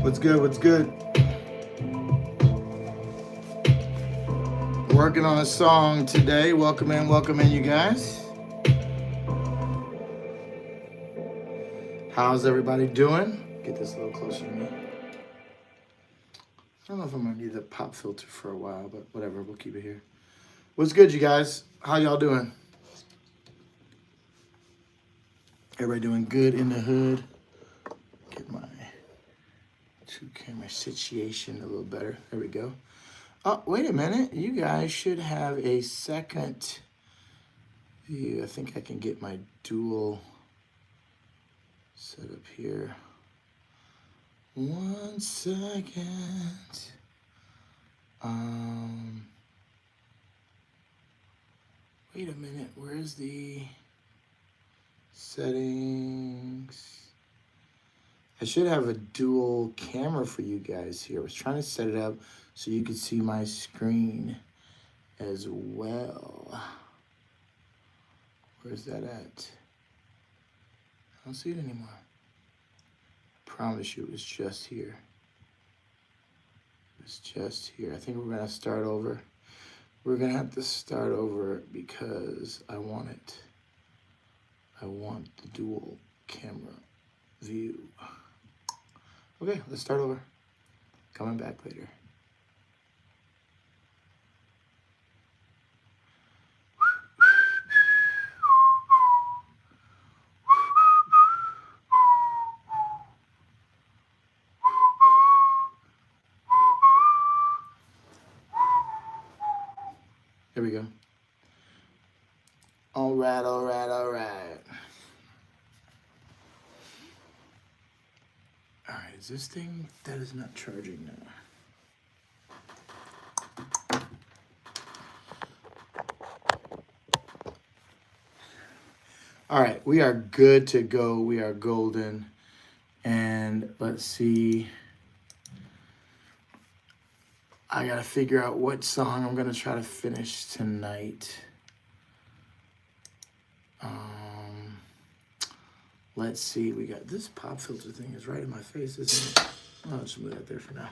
What's good? What's good? Working on a song today. Welcome in, you guys. How's everybody doing? Get this a little closer to me. I don't know if I'm gonna need the pop filter for a while, but whatever, we'll keep it here. What's good, you guys? How y'all doing? Everybody doing good in the hood? Get my two camera situation a little better. There we go. Oh, wait a minute. You guys should have a second view. I think I can get my dual set up here. 1 second. Wait a minute. Where's the settings? I should have a dual camera for you guys here. I was trying to set it up so you could see my screen as well. Where's that at? I don't see it anymore. I promise you it was just here. It was just here. I think we're gonna start over. We're gonna have to start over because I want it. I want the dual camera view. Okay, let's start over. Coming back later. There we go. All right. All right, is this thing that is not charging now? All right, we are good to go. We are golden. And let's see. I gotta figure out what song I'm gonna try to finish tonight. Let's see. We got this pop filter thing is right in my face, isn't it? I'll just move that there for now.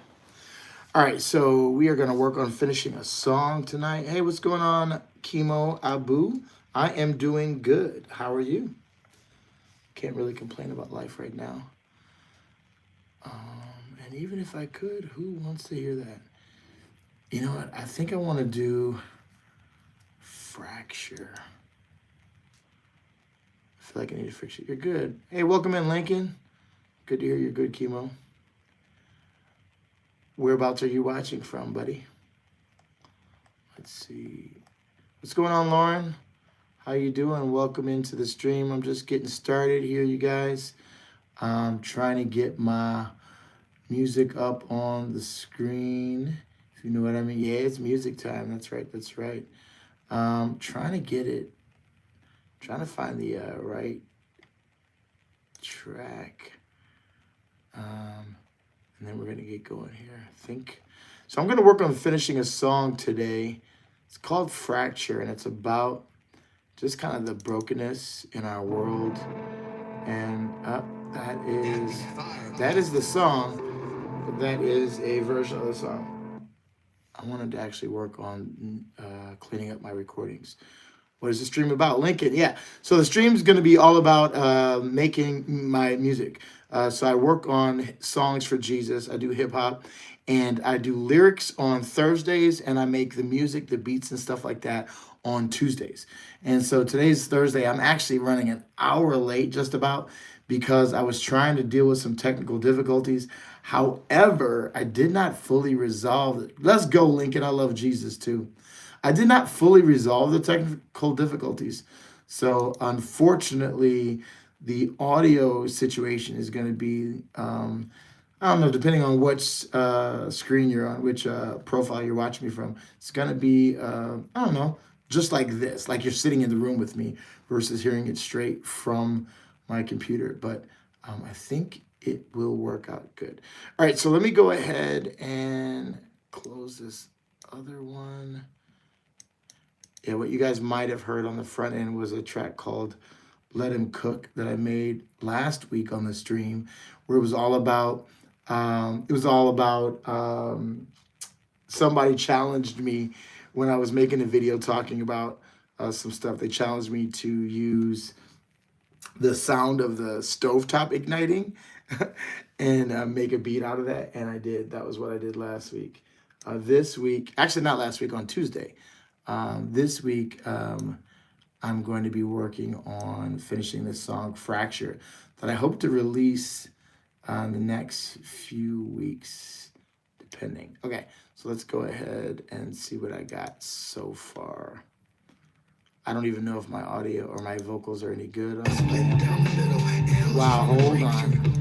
All right, so we are gonna work on finishing a song tonight. Hey, what's going on, Chemo Abu? I am doing good. How are you? Can't really complain about life right now. And even if I could, who wants to hear that? You know what? I think I want to do Fracture. I feel like I need to fix it. You're good. Hey, welcome in, Lincoln. Good to hear you're good, Chemo. Whereabouts are you watching from, buddy? Let's see. What's going on, Lauren? How you doing? Welcome into the stream. I'm just getting started here, you guys. I'm trying to get my music up on the screen. If you know what I mean. Yeah, it's music time. That's right. Trying to get it. Trying to find the right track. And then we're going to get going here, I think. So I'm going to work on finishing a song today. It's called Fracture, and it's about just kind of the brokenness in our world. And that is the song, but that is a version of the song. I wanted to actually work on cleaning up my recordings. What is the stream about? Lincoln, yeah. So the stream is going to be all about making my music. So I work on songs for Jesus. I do hip hop, and I do lyrics on Thursdays, and I make the music, the beats, and stuff like that on Tuesdays. And so today's Thursday. I'm actually running an hour late, just about, because I was trying to deal with some technical difficulties. However, I did not fully resolve it. Let's go, Lincoln. I love Jesus too. I did not fully resolve the technical difficulties. So unfortunately, the audio situation is going to be, I don't know, depending on which screen you're on, which profile you're watching me from, it's going to be, I don't know, just like this, like you're sitting in the room with me versus hearing it straight from my computer. But I think it will work out good. All right, so let me go ahead and close this other one. Yeah, what you guys might have heard on the front end was a track called Let Him Cook that I made last week on the stream, where it was all about It was all about somebody challenged me when I was making a video talking about some stuff. They challenged me to use the sound of the stovetop igniting and make a beat out of that. And I did. That was what I did last week. This week, actually, not last week, on Tuesday. This week, I'm going to be working on finishing this song, Fracture, that I hope to release the next few weeks, depending. Okay, so let's go ahead and see what I got so far. I don't even know if my audio or my vocals are any good. Wow, hold on.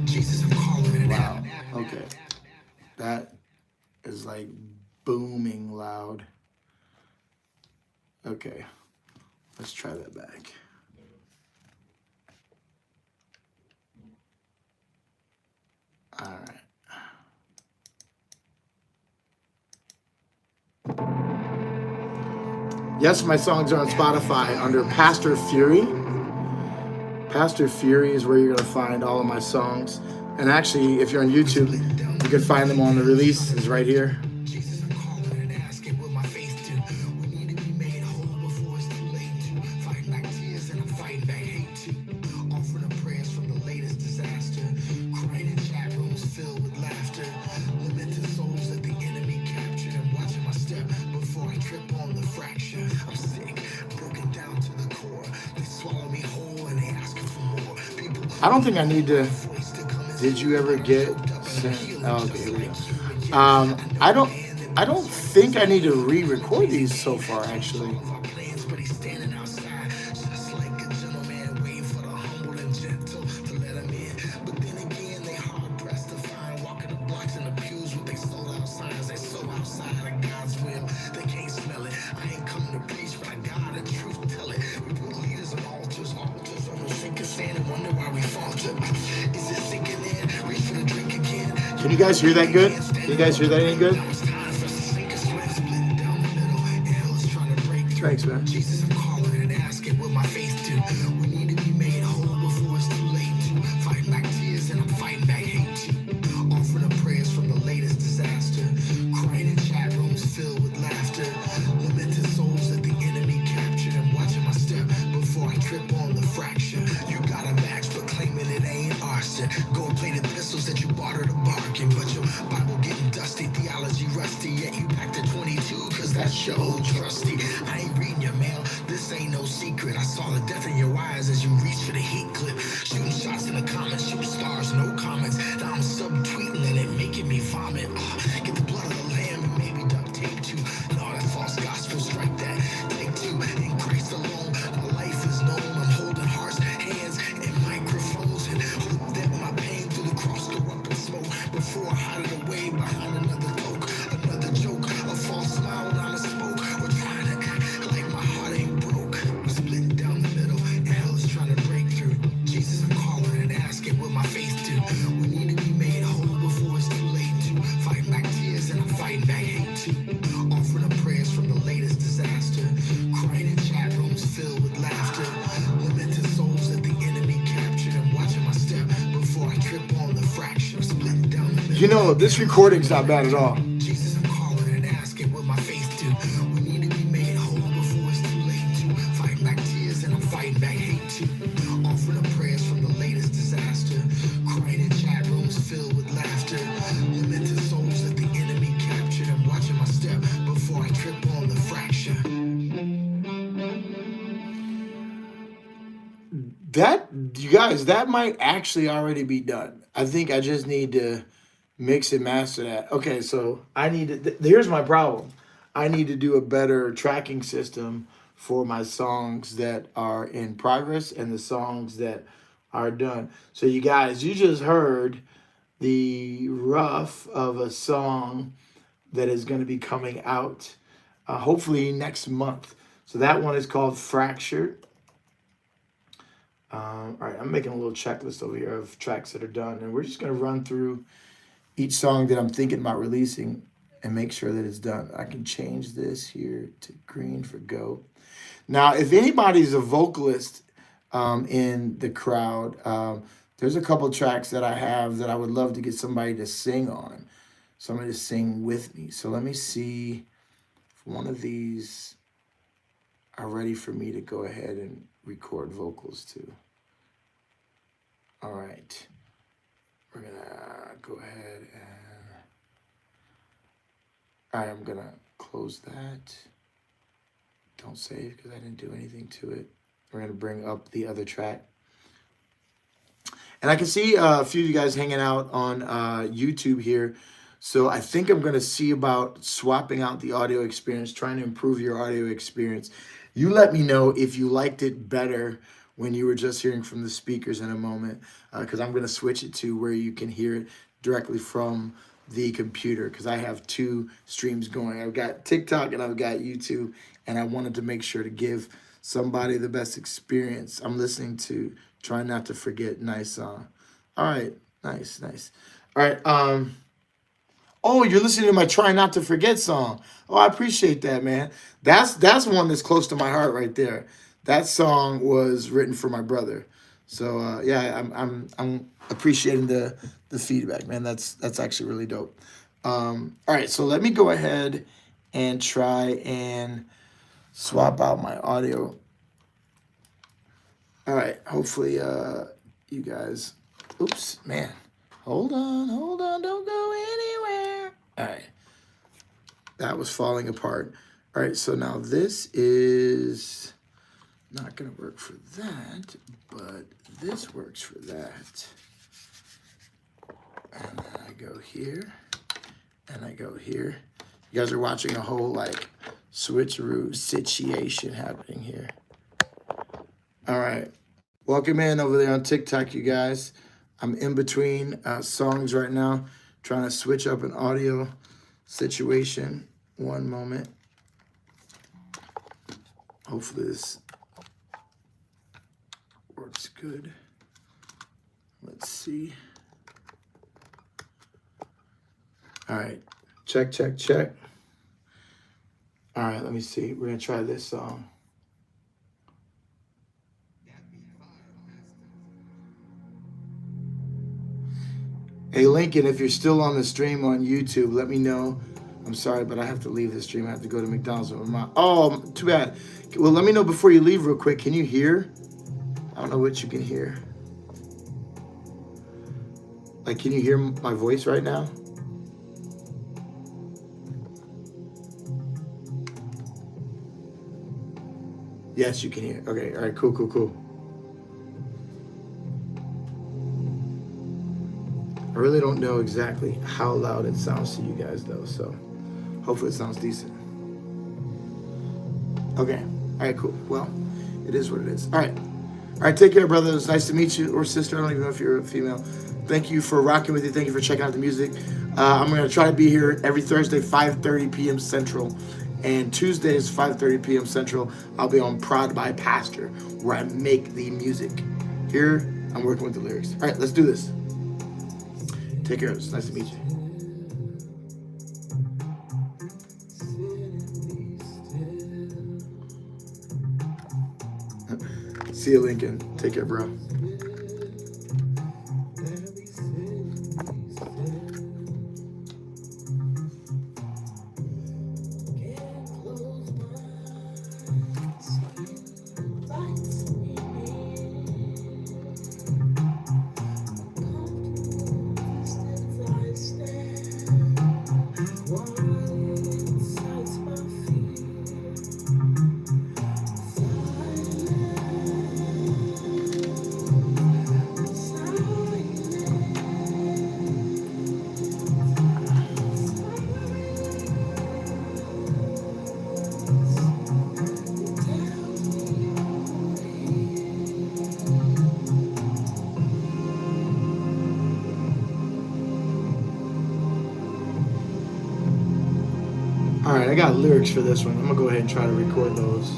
Wow, okay. That is like booming loud. Okay, let's try that back. All right. Yes, my songs are on Spotify under Pastor Fury. Pastor Fury is where you're going to find all of my songs. And actually, if you're on YouTube, you can find them on the releases right here. I don't think I need to. Did you ever get sent? Oh, okay, here we go. I don't think I need to re-record these so far. Actually, can you guys hear that good? Can you guys hear that any good? Thanks, man. Jesus, I'm calling and asking what my faith do. We need to be made whole before it's too late to fight back tears and I'm fighting back hate too. Offering up prayers from the latest disaster. Crying in chat rooms filled with laughter. Lamented souls that the enemy captured. I'm watching my step before I trip on the fracture. You got a match but claiming it ain't arson. Gold-plated pistols that you bought at a bargain. But your Bible getting dusty, theology rusty. Yet you packed a 22 cause that's your old trusty. I ain't reading your mail, this ain't no secret. I saw the death in your eyes as you reach for the heat clip. Shooting shots in the comments, shooting stars, no comments. Now I'm subtweeting and it making me vomit. Get the blood of the lamb and maybe duct tape too. No, that false gospel, strike that. Take two, in Christ alone, my life is known. I'm holding hearts, hands, and microphones. And hope that my pain through the cross go up in smoke. Before I hide it away behind another cloak. Another joke, a false smile when I'm a smoke. Or trying to act like my heart ain't broke. We're split down the middle, and hell is trying to break through. Jesus, I'm calling and asking what my faith do. We need to be made whole before it's too late to fight back tears and I'm fighting back hate too. Offering up prayers from the latest disaster. Crying in chat rooms filled with laughter. Lamented souls that the enemy captured. I'm watching my step before I trip on the fracture. Split down the middle. You know, this recording's not bad at all. Jesus, I'm calling and asking what my faith do. We need to be made whole before it's too late to fight back tears and I'm fighting back hate too. Offering up prayers from the latest disaster. Crying in chat rooms filled with laughter. Lamented souls that the enemy captured. I'm watching my step before I trip on the fracture. That, you guys, that might actually already be done. I think I just need to mix and master that. Okay, so I need to. Here's my problem. I need to do a better tracking system for my songs that are in progress and the songs that are done. So you guys, you just heard the rough of a song that is going to be coming out hopefully next month. So that one is called Fractured. All right, I'm making a little checklist over here of tracks that are done, and we're just going to run through each song that I'm thinking about releasing and make sure that it's done. I can change this here to green for go. Now, if anybody's a vocalist in the crowd, There's a couple tracks that I have that I would love to get somebody to sing on, somebody to sing with me. So let me see if one of these are ready for me to go ahead and record vocals to. All right. We're going to go ahead and... All right, I'm going to close that. Don't save because I didn't do anything to it. We're going to bring up the other track. And I can see a few of you guys hanging out on YouTube here. So I think I'm going to see about swapping out the audio experience, trying to improve your audio experience. You let me know if you liked it better when you were just hearing from the speakers in a moment, because I'm going to switch it to where you can hear it directly from the computer, because I have two streams going. I've got TikTok and I've got YouTube, and I wanted to make sure to give somebody the best experience. I'm listening to Try Not to Forget. Nice song. All right. Nice. All right. Oh, you're listening to my Try Not to Forget song. Oh, I appreciate that, man. That's one that's close to my heart right there. That song was written for my brother. So yeah, I'm appreciating the feedback, man. That's actually really dope. All right, so let me go ahead and try and swap out my audio. All right, hopefully you guys. Oops, man. Hold on, don't go anywhere. All right, that was falling apart. All right, so now this is not gonna work for that, but this works for that. And then I go here, and I go here. You guys are watching a whole like switcheroo situation happening here. All right, welcome in over there on TikTok, you guys. I'm in between songs right now, trying to switch up an audio situation. One moment. Hopefully this works good. Let's see. All right, check. All right, let me see. We're gonna try this song. Hey, Lincoln, if you're still on the stream on YouTube, let me know. I'm sorry, but I have to leave the stream. I have to go to McDonald's with my mom. Oh, too bad. Well, let me know before you leave real quick. Can you hear? I don't know what you can hear. Like, can you hear my voice right now? Yes, you can hear. Okay, all right, cool. I really don't know exactly how loud it sounds to you guys, though, so hopefully it sounds decent. Okay, all right, cool. Well, it is what it is. All right, take care, brother. It's nice to meet you, or sister. I don't even know if you're a female. Thank you for rocking with you. Thank you for checking out the music. I'm going to try to be here every Thursday, 5:30 p.m. Central. And Tuesdays, 5:30 p.m. Central, I'll be on Prod by Pastor, where I make the music. Here, I'm working with the lyrics. All right, let's do this. Take care. It's nice to meet you. See you, Lincoln. Take care, bro. All right, I got lyrics for this one. I'm gonna go ahead and try to record those.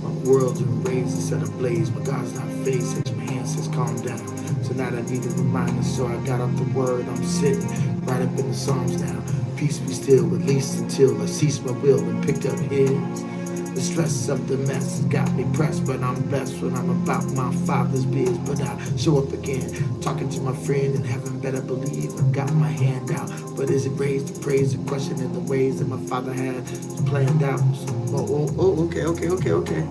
My world's in rays and set ablaze, but God's not phased. Since my hand says calm down. Tonight I need a reminder, so I got up the word. I'm sitting right up in the Psalms now. Peace be still, at least until I cease my will and picked up his. The stress of the mess has got me pressed, but I'm blessed when I'm about my father's biz. But I show up again, talking to my friend in heaven, better believe I got my hand out. But is it raised to praise or questioning the ways that my father had planned out? Okay.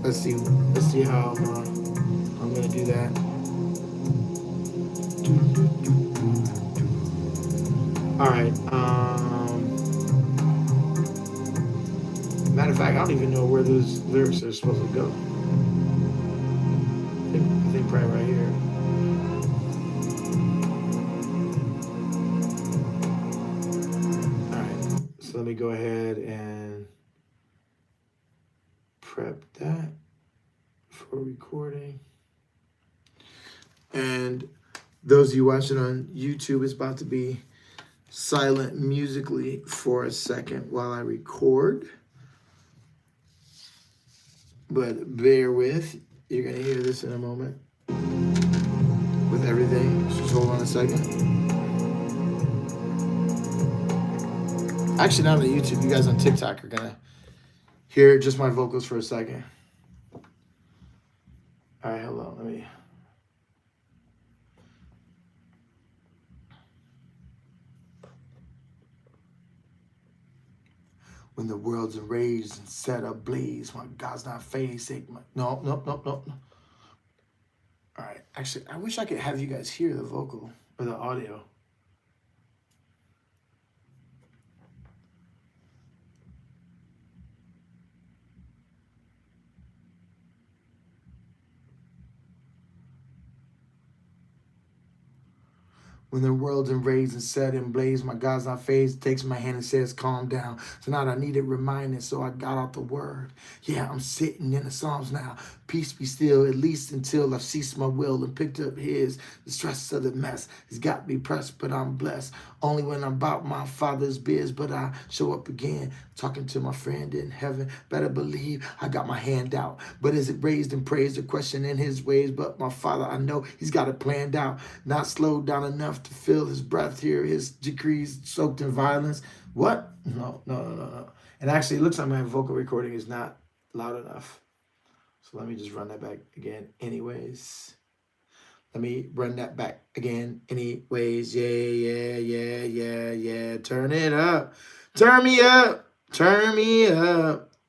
Let's see how I'm gonna do that. All right. Matter of fact, I don't even know where those lyrics are supposed to go. I think probably right here. All right. So let me go ahead and prep that for recording. And those of you watching on YouTube, it's about to be silent musically for a second while I record. But bear with. You're going to hear this in a moment with everything. Just hold on a second. Actually, not on YouTube. You guys on TikTok are going to hear just my vocals for a second. All right, hold on. Let me... When the world's enraged and set ablaze, my God's not facing my... No. All right. Actually, I wish I could have you guys hear the vocal or the audio. When the world's enraged and set and blaze, my God's not phased, takes my hand and says, calm down. Tonight I needed reminding, so I got out the word. Yeah, I'm sitting in the Psalms now. Peace be still, at least until I've ceased my will and picked up his. The stress of the mess has got me pressed, but I'm blessed. Only when I'm about my father's biz, but I show up again, talking to my friend in heaven. Better believe I got my hand out. But is it raised in praise or question in his ways? But my father, I know he's got it planned out. Not slowed down enough to feel his breath, hear his decrees soaked in violence. What? No. And actually, it looks like my vocal recording is not loud enough. So let me just run that back again anyways. Let me run that back again anyways. Yeah. Turn it up. Turn me up.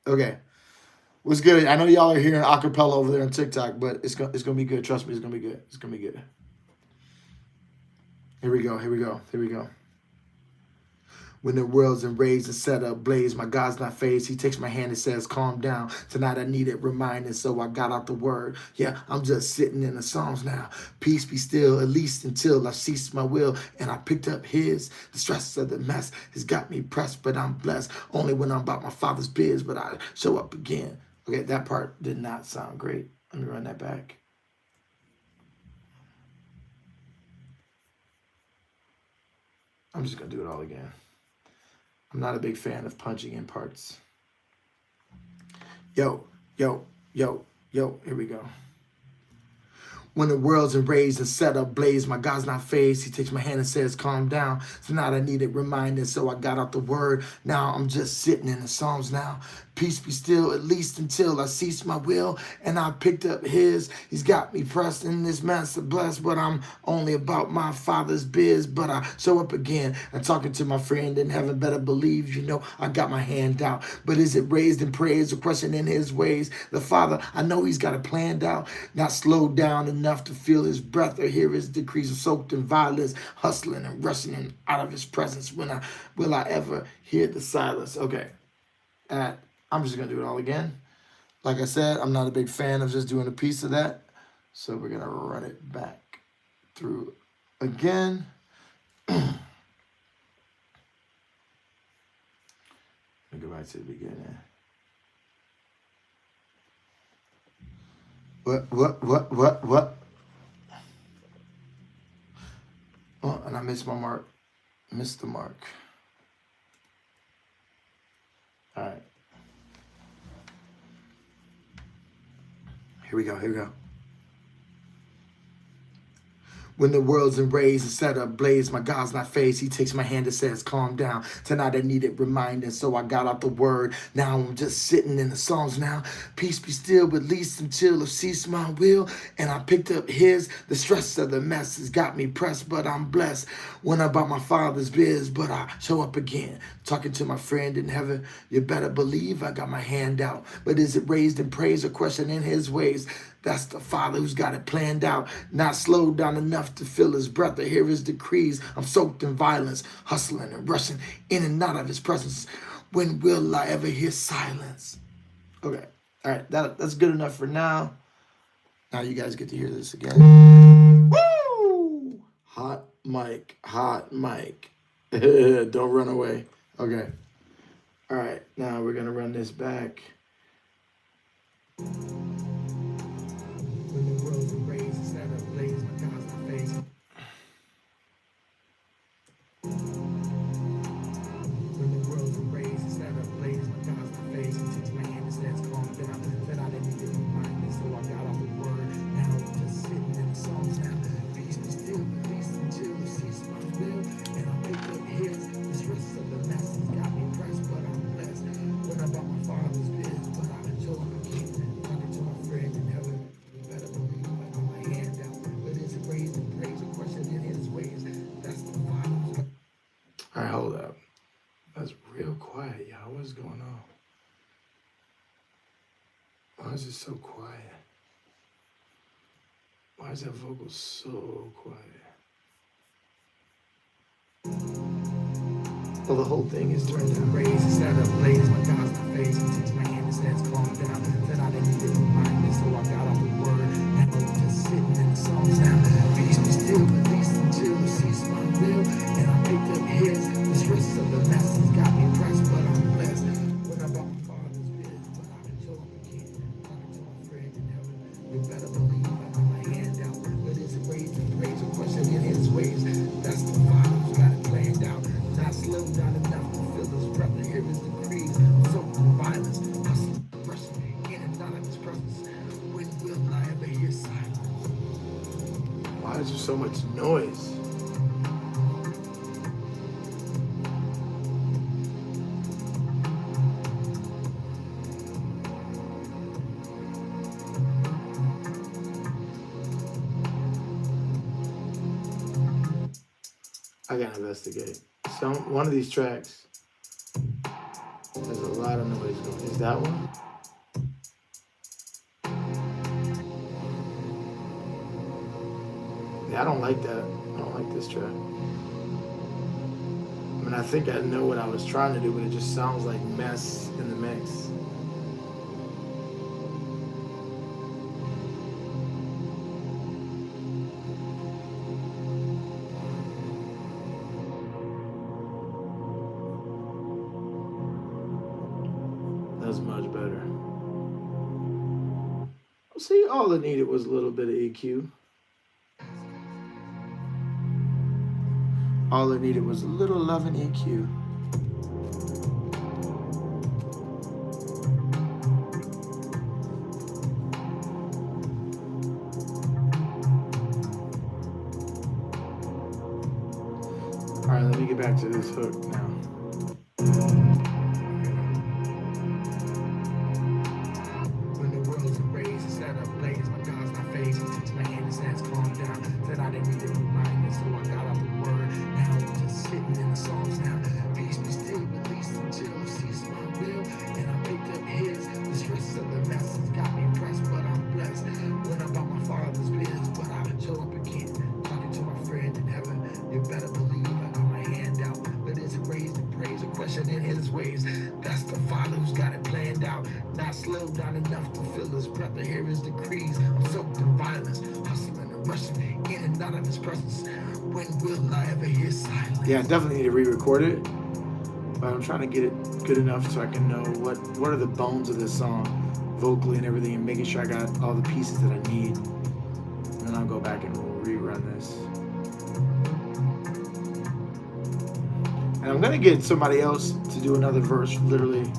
Okay. What's good? I know y'all are hearing acapella over there on TikTok, but it's gonna be good. Trust me, it's gonna be good. It's gonna be good. Here we go. When the world's enraged and set up blaze, my God's not phased. He takes my hand and says, calm down. Tonight I needed reminding, so I got out the word. Yeah, I'm just sitting in the Psalms now. Peace be still, at least until I've ceased my will and I picked up his. The stress of the mess has got me pressed, but I'm blessed. Only when I'm about my father's biz, but I show up again. Okay, that part did not sound great. Let me run that back. I'm just going to do it all again. I'm not a big fan of punching in parts. Yo, here we go. When the world's enraged and set ablaze, my God's not phased. He takes my hand and says, calm down. Tonight I needed reminding, so I got out the word. Now I'm just sitting in the Psalms now. Peace be still, at least until I cease my will and I picked up his. He's got me pressed in this mess of blessed, but I'm only about my father's biz. But I show up again and talking to my friend in heaven, better believe, I got my hand out. But is it raised in praise or question in his ways? The Father, I know he's got it planned out, not slowed down enough to feel his breath or hear his decrees soaked in violence, hustling and rushing him out of his presence. Will I ever hear the silence? Okay. I'm just going to do it all again. Like I said, I'm not a big fan of just doing a piece of that. So we're going to run it back through again. Let me go back to the beginning. What? Oh, and I missed my mark. Missed the mark. All right. Here we go. When the world's in rays and set up blaze, my God's not phased. He takes my hand and says, calm down. Tonight I needed reminding, so I got out the word. Now I'm just sitting in the Psalms now. Peace be still, but least until I cease my will. And I picked up his. The stress of the mess has got me pressed, but I'm blessed. When I'm about my Father's biz, but I show up again. Talking to my friend in heaven, you better believe I got my hand out. But is it raised in praise or questioning his ways? That's the Father who's got it planned out. Not slowed down enough to feel his breath or hear his decrees. I'm soaked in violence, hustling and rushing in and out of his presence. When will I ever hear silence? Okay, all right, that's good enough for now. Now you guys get to hear this again. Woo! Hot mic, hot mic. Don't run away. Okay. All right, now we're gonna run this back. When the world's raised instead of blaze, my God's my face. When the world's raised instead of blaze, my God's my face. He takes my hand and says, calm down. Said I didn't need to remind me, so I got out the word. Now I'm just sitting in the Psalms now. Peace be still, release until he sees my will. And I picked up his. This rest of the message got me pressed, but I'm blessed. When I'm about my Father's biz, but I show up again. Talking to my friend in heaven. Better believe I got my hand out. But is it raised in praise or question in his ways? That's the Father's. All right, hold up. That's real quiet, y'all. What's going on? Why is it so quiet? Why is that vocal so quiet? Well, the whole thing is turned down. Raised instead of blaze, my God's my face. He takes my hand and says, calm down. Said I didn't need to remind me, so I got out the word. Now I'm just sitting in the Psalms now. Peace be still, release until he sees my will. And I picked up his. The stress of the message got me pressed, but I'm blessed. When I'm about my Father's biz, but I show up again. Talking to my friend in heaven. You better believe I got my hand out. But is it raised in praise or question in his ways? That's the Father who's got it planned out. Not slow down enough to feel his breath and hear his decrees. I'm soaked in violence, hustling, rushing in and out of his presence. When will I ever hear silence? Why is there so much noise? I gotta investigate. One of these tracks, there's a lot of noise going. Is that one? Yeah, I don't like that. I don't like this track. I mean, I think I know what I was trying to do, but it just sounds like mess in the mix. That's much better. See, all it needed was a little bit of EQ. All it needed was a little love and EQ. All right, let me get back to this hook now. When the world's raised, set up blaze, my God's my face. He takes my hand and says, calm down. Said I didn't need to remind me, so I got out the word. Now I'm just sitting in the Psalms now. Peace be still, release until he sees my will. And I picked up his. The stress of the message got me pressed, but I'm blessed. When I'm about my Father's biz, but I show up again. Talking to my friend in heaven. You better believe I got my hand out. But is it raised in praise or question in his ways? That's the Father who's got it planned out. Not slowed down enough to feel his breath or hear his decrees. I'm soaked in violence, hustling and rushing in and out of his presence. When will I ever hear silence? Yeah, I definitely need to re-record it. But I'm trying to get it good enough so I can know what are the bones of this song, vocally and everything, and making sure I got all the pieces that I need. And then I'll go back and rerun this. And I'm gonna get somebody else to do another verse literally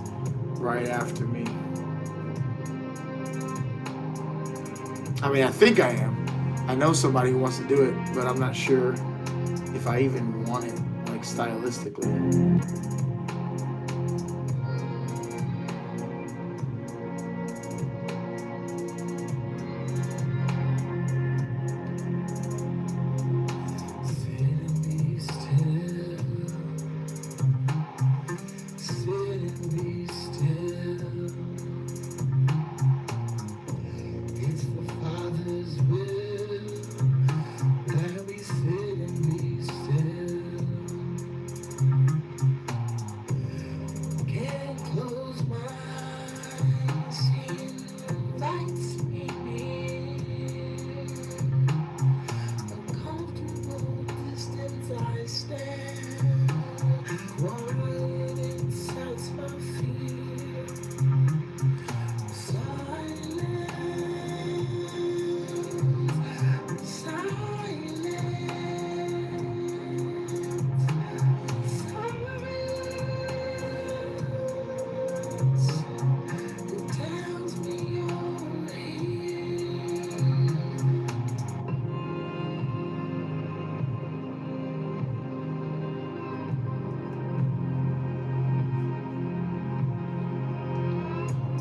right after me. I mean, I think I am. I know somebody who wants to do it, but I'm not sure if I even want it, like stylistically.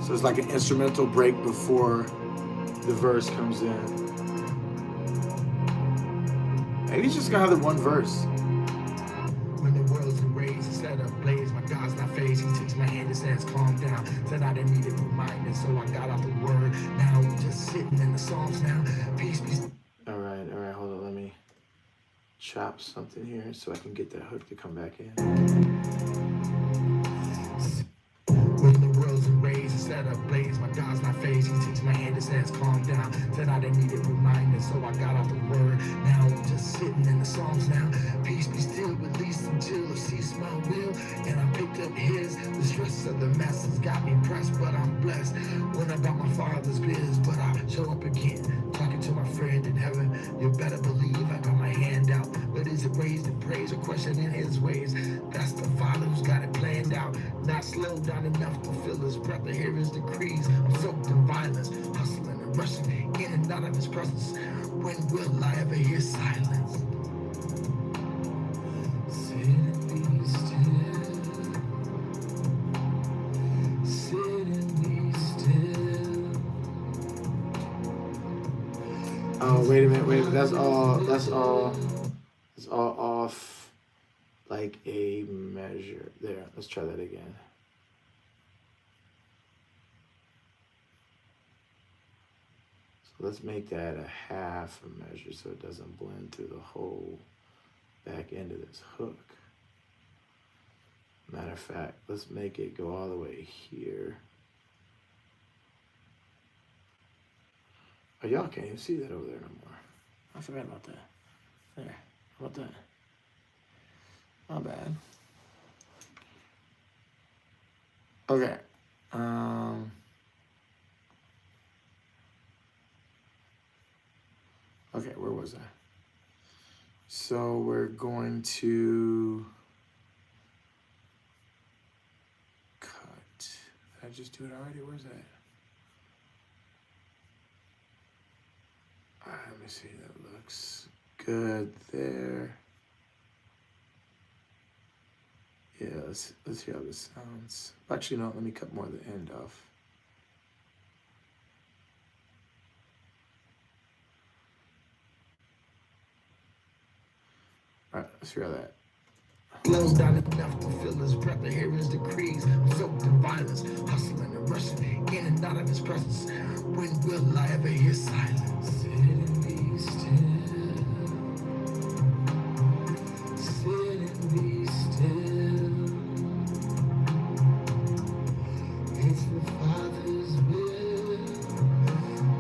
So it's like an instrumental break before the verse comes in. Maybe it's just gonna have the one verse. When the world's erased, set ablaze, my God's not phased. He takes my hand and says, calm down. Said I didn't need it reminded, so I got out the word. Now I'm just sitting in the Psalms now. Peace be. All right, hold on. Let me chop something here so I can get that hook to come back in. When the world's erased, set ablaze, my God's not phased. He takes my hand and says, calm down. Said I didn't need it reminded, so I got out the word. Now I'm just sitting in the Psalms now. Peace be still, released until I cease my will. And I picked up his. The stress of the masses got me pressed, but I'm blessed. When I got my father's biz, but I show up again. Talking to my friend in heaven. You better believe I got my hand out. But is it raised in praise or questioning his ways? That's the Father who's got it planned out. Not slowed down enough to feel his breath or hear his decrees. I'm soaked in violence, hustling and rushing in and out of his presence. When will I ever hear silence? Sit and be still. Sit and be still. Oh, wait a minute. That's all off like a measure. There, let's try that again. So let's make that a half a measure so it doesn't blend through the whole back end of this hook. Matter of fact, let's make it go all the way here. Oh, y'all can't even see that over there no more. I forgot about that. There, how about that? Not bad. Okay. Okay, where was I? So we're going to cut. Did I just do it already? Where's that? All right, let me see. That looks good there. Yeah, let's hear how this sounds. Actually, no, let me cut more of the end off. All right, let's hear that. Slows down enough to feel his breath or hear his decrees. I'm soaked in violence, hustling and rushing in and out of his presence. When will I ever hear silence? Sit and be still. Sit and be still. It's the Father's will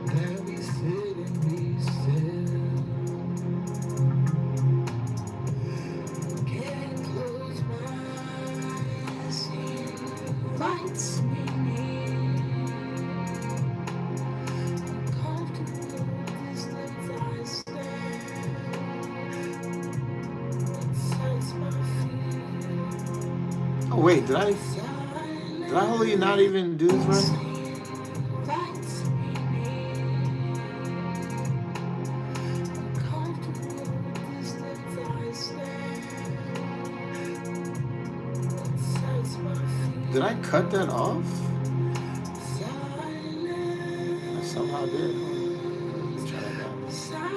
that we sit and be still. Can't close my eyes, he invites me near. Uncomfortable distance I stand. Sense my fear. Oh wait, did I wholly not even do this right? I cut that off? I somehow did. Let me try that back.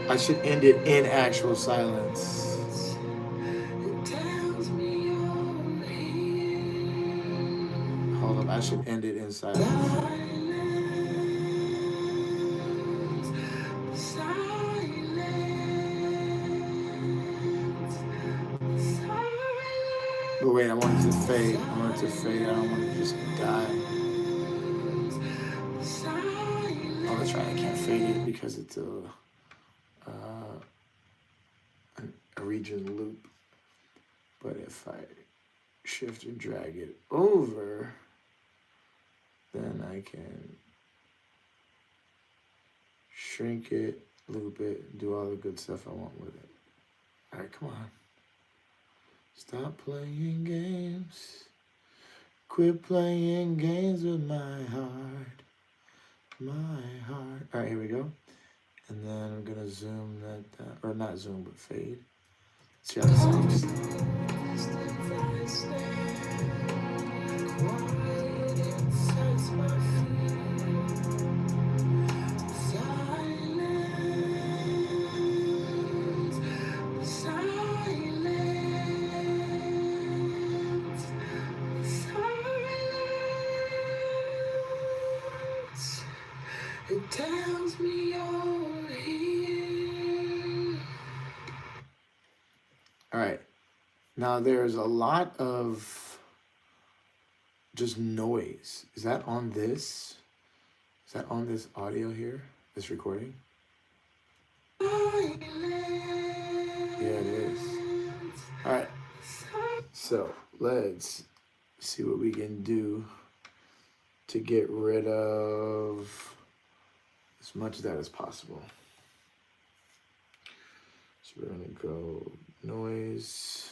I should end it in actual silence. Hold up, I should end it in silence. But wait, I want it to fade. I want it to fade. I don't want it to just die. Oh, that's right. I can't fade it because it's a region loop. But if I shift and drag it over, then I can shrink it, loop it, do all the good stuff I want with it. All right, come on. Stop playing games. Quit playing games with my heart. My heart. All right, here we go. And then I'm gonna zoom that down, or not zoom, but fade. See how that sounds. It tells me you're here. All right. Now there's a lot of just noise. Is that on this? Is that on this audio here? This recording? Yeah, it is. All right. So let's see what we can do to get rid of as much of that as possible. So we're gonna go noise.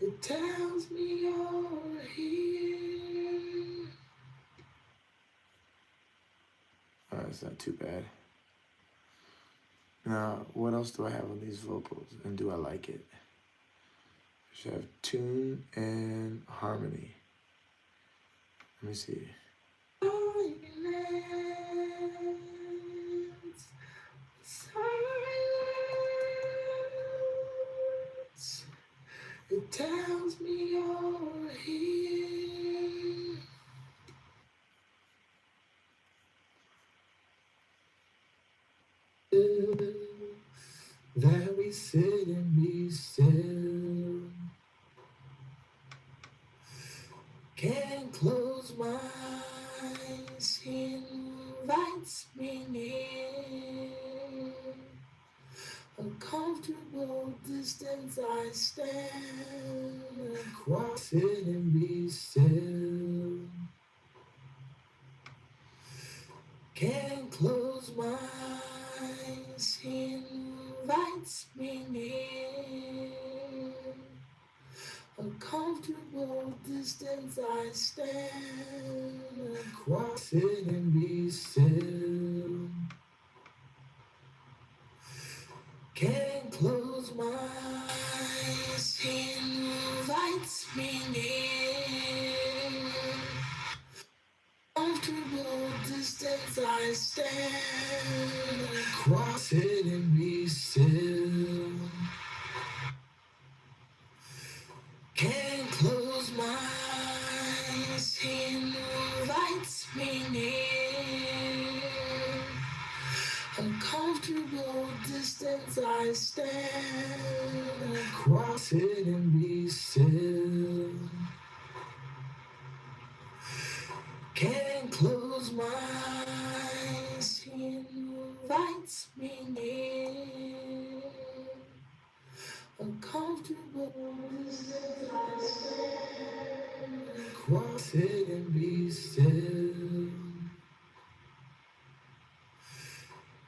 It tells me you're here. It's not too bad. Now, what else do I have on these vocals? And do I like it? I should have tune and harmony. Let me see. It tells me you're here. That we sit and be still. Can't close my eyes, invites me near. A comfortable distance I stand across it and be still. Can't close my eyes, invites me near. A comfortable distance I stand across it and be still. Can't close my eyes, invites me near. Comfortable distance I stand across it and be still. Can't close my eyes, invites me near. A comfortable distance I stand across it and be still. Can't close my eyes, invites me near. A comfortable distance. Sit and be still.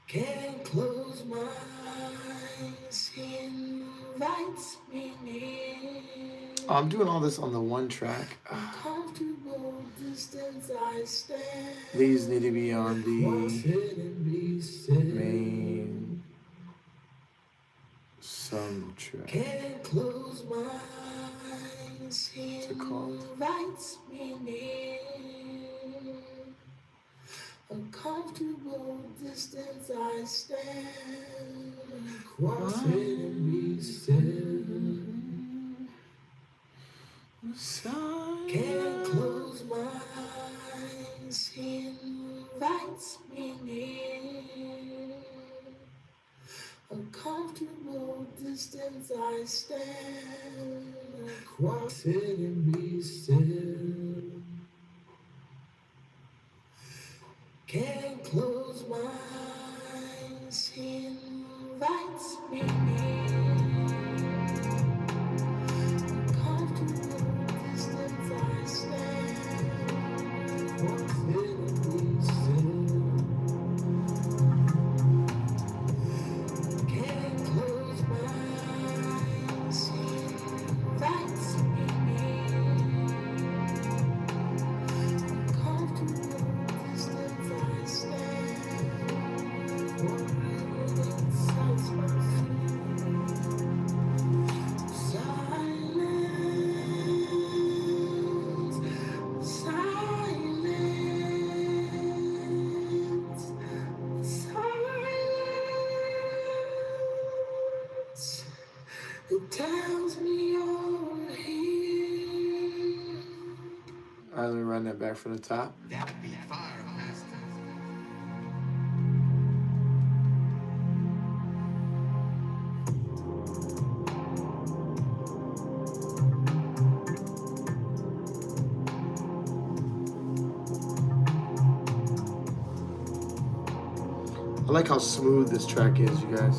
Can't close my eyes. He invites me near. Oh, I'm doing all this on the one track. Comfortable distance I stand. These need to be on the Sit and be still. main soundtrack. Can't close my eyes. He What's it called? invites me near. A comfortable distance I stand. Sit and be still. Can't close my eyes. He invites me near. A comfortable distance I stand. Sit and be still. Can't close my eyes. He invites me near. A comfortable distance I stand. Sit and be still. Can't close my eyes. He invites me near. A comfortable distance I stand. Silence, silence. It tells me you're here. All right, let me run that back from the top. That would be fire, master. I like how smooth this track is, you guys.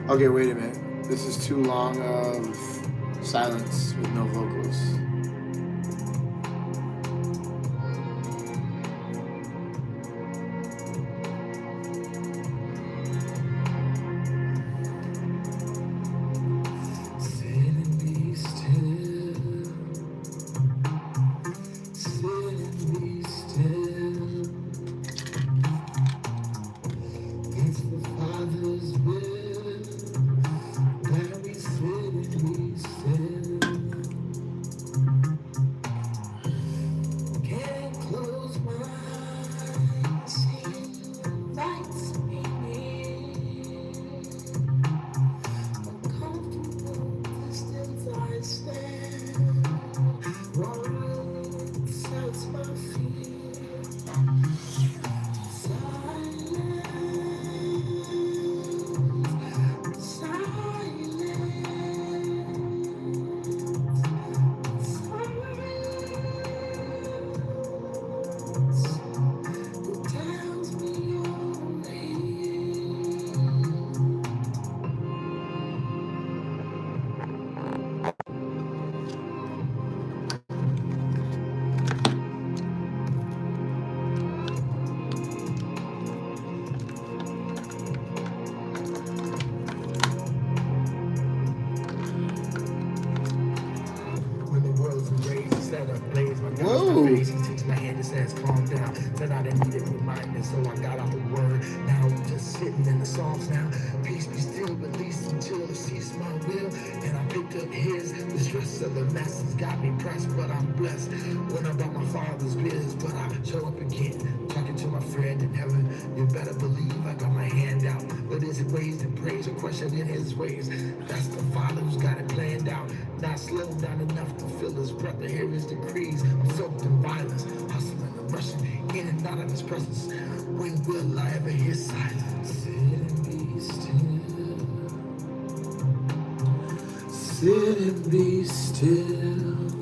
Okay, wait a minute. This is too long of silence with no vocals. Sit and be still. Sit and be still. It's the Father's will that we sit and be still. Can't close my eyes. He invites me near. A comfortable distance I stand. World sets my feet. Silence, silence, silence. It tells me you're here. When the world's in rage, set up blaze, my God's Whoa. my face. He takes my hand and says, calm down. Said I didn't need it reminding, so I got out the word. Now I'm just sitting in the Psalms now. Peace be still, release until it cease my will. And I picked up his. The stress of the message got me pressed, but I'm blessed. When I'm about my Father's biz, but I show up again. Talking to my friend in heaven, you better believe I got my hand out. But is it ways and praise or questioning his ways? That's the Father who's got it planned out. Not slowed down enough to feel his breath or hear his decrees. I'm soaked in violence, hustling and rushing in and not in his presence. When will I ever hear silence? Sit and be still. Sit and be still.